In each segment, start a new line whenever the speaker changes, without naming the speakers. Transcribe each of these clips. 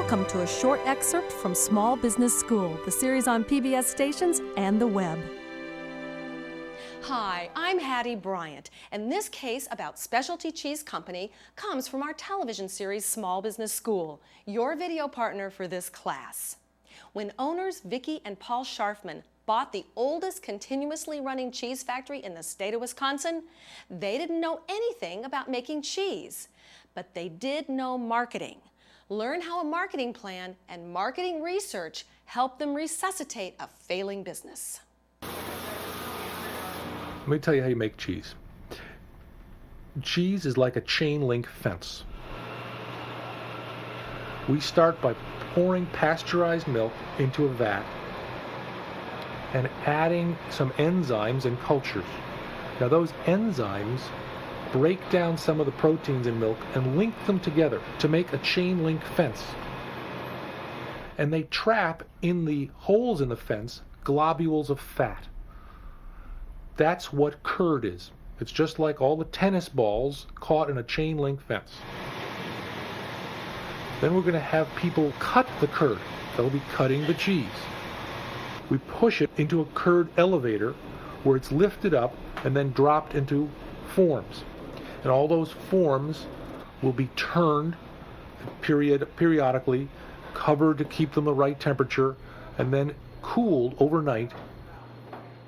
Welcome to a short excerpt from Small Business School, the series on PBS stations and the web.
Hi, I'm Hattie Bryant, and this case about Specialty Cheese Company comes from our television series Small Business School, your video partner for this class. When owners Vicki and Paul Scharfman bought the oldest continuously running cheese factory in the state of Wisconsin, they didn't know anything about making cheese, but they did know marketing. Learn how a marketing plan and marketing research help them resuscitate a failing business.
Let me tell you how you make cheese. Cheese is like a chain link fence. We start by pouring pasteurized milk into a vat and adding some enzymes and cultures. Now those enzymes break down some of the proteins in milk and link them together to make a chain link fence. And they trap in the holes in the fence globules of fat. That's what curd is. It's just like all the tennis balls caught in a chain link fence. Then we're going to have people cut the curd. They'll be cutting the cheese. We push it into a curd elevator where it's lifted up and then dropped into forms. And all those forms will be turned periodically, covered to keep them the right temperature, and then cooled overnight.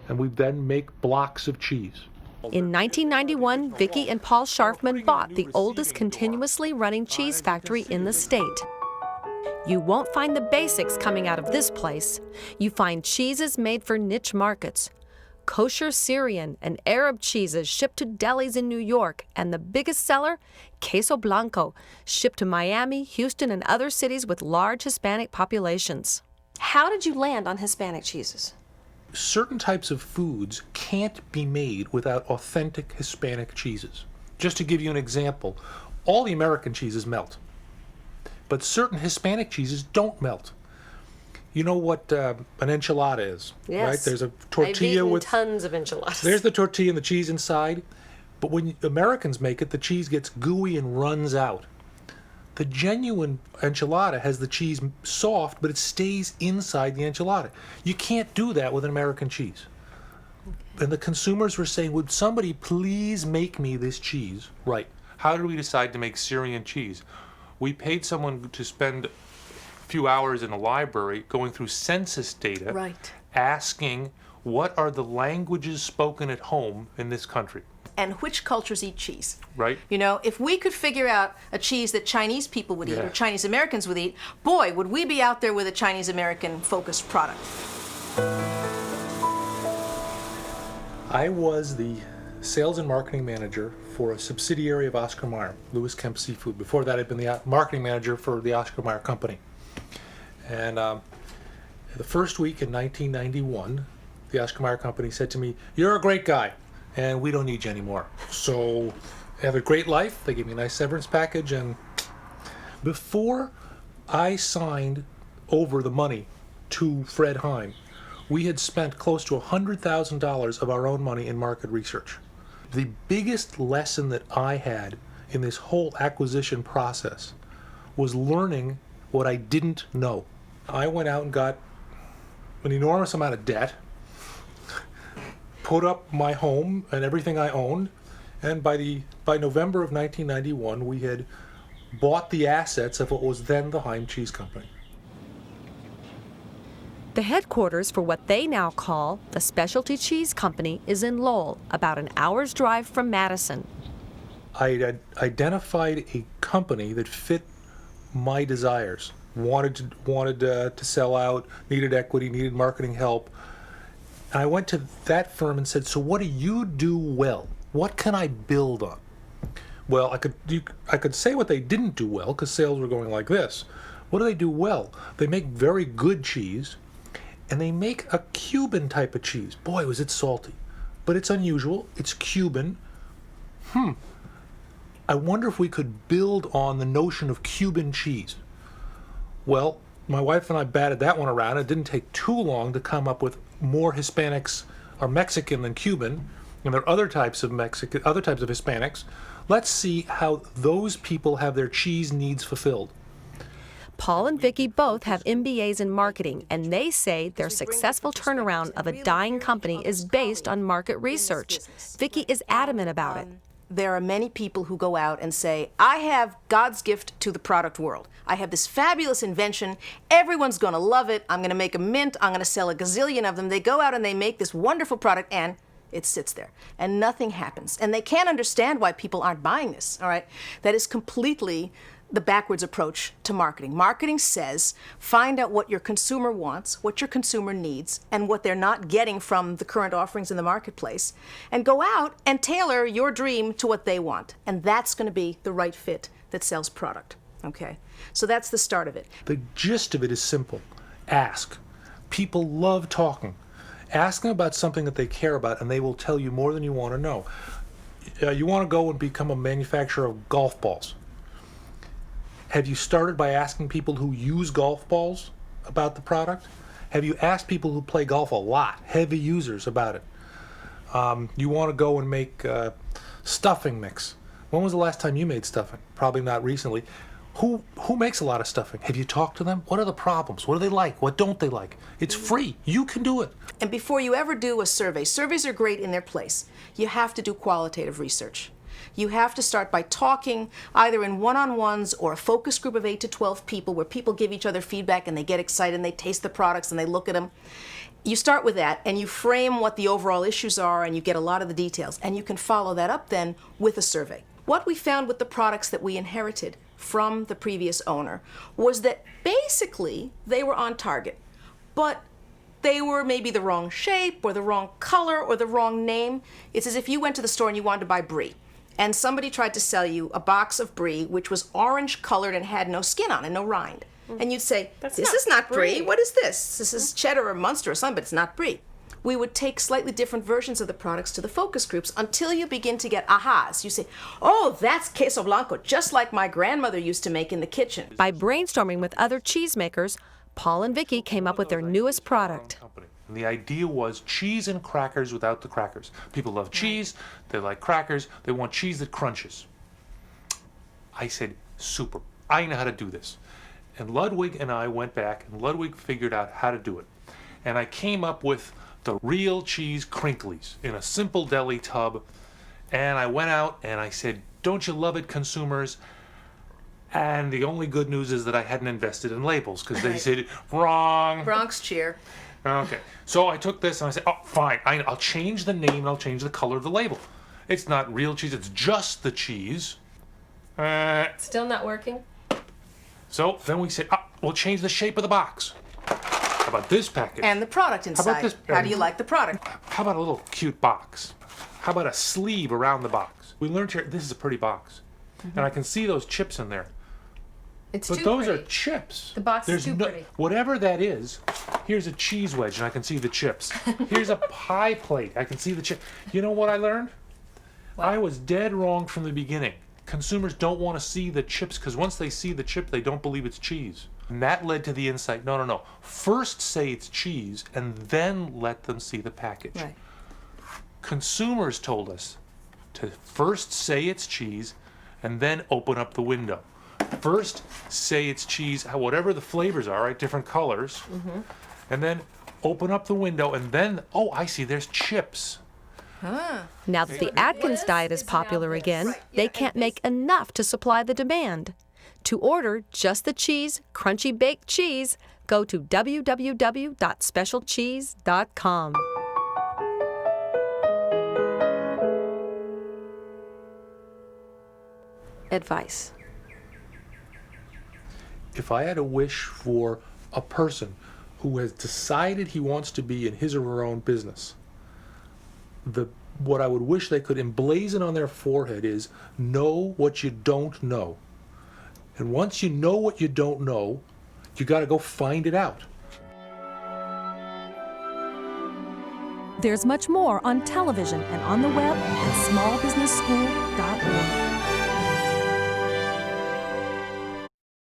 And we then make blocks of cheese.
In 1991, Vicki and Paul Scharfman bought the oldest continuously running cheese factory in the state. You won't find the basics coming out of this place. You find cheeses made for niche markets. Kosher Syrian and Arab cheeses shipped to delis in New York, and the biggest seller, Queso Blanco, shipped to Miami, Houston, and other cities with large Hispanic populations. How did you land on Hispanic cheeses?
Certain types of foods can't be made without authentic Hispanic cheeses. Just to give you an example, all the American cheeses melt, but certain Hispanic cheeses don't melt. You know what an enchilada is,
yes.
Right? There's a tortilla
I've eaten
with
tons of enchiladas.
There's the tortilla and the cheese inside, but when Americans make it, the cheese gets gooey and runs out. The genuine enchilada has the cheese soft, but it stays inside the enchilada. You can't do that with an American cheese. Okay. And the consumers were saying, would somebody please make me this cheese? Right. How did we decide to make Syrian cheese? We paid someone to spend a few hours in a library going through census data,
right,
asking what are the languages spoken at home in this country.
And which cultures eat cheese.
Right.
You know, if we could figure out a cheese that Chinese people would eat or Chinese Americans would eat, boy, would we be out there with a Chinese American focused product.
I was the sales and marketing manager for a subsidiary of Oscar Mayer, Lewis Kemp Seafood. Before that, I'd been the marketing manager for the Oscar Mayer company. And the first week in 1991, the Oscar Mayer company said to me, "You're a great guy, and we don't need you anymore. So have a great life." They gave me a nice severance package, and before I signed over the money to Fred Heim, we had spent close to $100,000 of our own money in market research. The biggest lesson that I had in this whole acquisition process was learning what I didn't know. I went out and got an enormous amount of debt, put up my home and everything I owned, and by November of 1991, we had bought the assets of what was then the Heim Cheese Company.
The headquarters for what they now call the Specialty Cheese Company is in Lowell, about an hour's drive from Madison.
I identified a company that fit my desires. Wanted to sell out, needed equity, needed marketing help. And I went to that firm and said, "So what do you do well? What can I build on?" Well, I could say what they didn't do well because sales were going like this. What do they do well? They make very good cheese, and they make a Cuban type of cheese. Boy, was it salty. But it's unusual. It's Cuban. I wonder if we could build on the notion of Cuban cheese. Well, my wife and I batted that one around. It didn't take too long to come up with more Hispanics are Mexican than Cuban, and there are other types of Hispanics. Let's see how those people have their cheese needs fulfilled.
Paul and Vicki both have MBAs in marketing, and they say their successful turnaround of a dying company is based on market research. Vicki is adamant about it.
There are many people who go out and say, I have God's gift to the product world. I have this fabulous invention. Everyone's going to love it. I'm going to make a mint. I'm going to sell a gazillion of them. They go out and they make this wonderful product, and it sits there, and nothing happens. And they can't understand why people aren't buying this, all right? That is completely the backwards approach to marketing. Marketing says, find out what your consumer wants, what your consumer needs, and what they're not getting from the current offerings in the marketplace, and go out and tailor your dream to what they want. And that's going to be the right fit that sells product, okay? So that's the start of it.
The gist of it is simple. Ask. People love talking. Ask them about something that they care about, and they will tell you more than you want to know. You want to go and become a manufacturer of golf balls. Have you started by asking people who use golf balls about the product? Have you asked people who play golf a lot, heavy users, about it? You want to go and make stuffing mix. When was the last time you made stuffing? Probably not recently. Who makes a lot of stuffing? Have you talked to them? What are the problems? What do they like? What don't they like? It's free. You can do it.
And before you ever do a survey, surveys are great in their place. You have to do qualitative research. You have to start by talking either in one-on-ones or a focus group of 8 to 12 people where people give each other feedback and they get excited and they taste the products and they look at them. You start with that and you frame what the overall issues are and you get a lot of the details, and you can follow that up then with a survey. What we found with the products that we inherited from the previous owner was that basically they were on target, but they were maybe the wrong shape or the wrong color or the wrong name. It's as if you went to the store and you wanted to buy brie, and somebody tried to sell you a box of brie which was orange colored and had no skin on it, no rind. And you'd say, this is not brie. What is this? This is cheddar or Munster or something, but it's not brie. We would take slightly different versions of the products to the focus groups until you begin to get ahas. You say, oh, that's queso blanco, just like my grandmother used to make in the kitchen.
By brainstorming with other cheesemakers, Paul and Vicki came up with their newest product.
And the idea was cheese and crackers without the crackers. People love cheese, they like crackers, they want cheese that crunches. I said, super, I know how to do this. And Ludwig and I went back, and Ludwig figured out how to do it. And I came up with the real cheese crinklies in a simple deli tub. And I went out and I said, don't you love it, consumers? And the only good news is that I hadn't invested in labels, because they said, wrong.
Bronx cheer.
Okay, so I took this and I said, oh, fine, I'll change the name and I'll change the color of the label. It's not real cheese, it's just the cheese.
Still not working?
So then we said, we'll change the shape of the box. How about this package?
And the product inside.
this?
How do you like the product?
How about a little cute box? How about a sleeve around the box? We learned here, this is a pretty box. And I can see those chips in there.
It's
But
too
those
pretty.
are chips.
The box is
There's
too pretty.
Whatever that is, here's a cheese wedge and I can see the chips. Here's a pie plate. I can see the chip. You know what I learned? I was dead wrong from the beginning. Consumers don't want to see the chips because once they see the chip, they don't believe it's cheese. And that led to the insight, no. First say it's cheese and then let them see the package.
Right.
Consumers told us to first say it's cheese and then open up the window. First say it's cheese, whatever the flavors are, right? Different colors. And then open up the window and then, oh, I see, there's chips.
Now that the Atkins diet is popular again, they can't make enough to supply the demand. To order just the cheese, crunchy baked cheese, go to www.specialcheese.com. Advice.
If I had a wish for a person who has decided he wants to be in his or her own business, what I would wish they could emblazon on their forehead is know what you don't know. And once you know what you don't know, you got to go find it out.
There's much more on television and on the web at smallbusinessschool.org.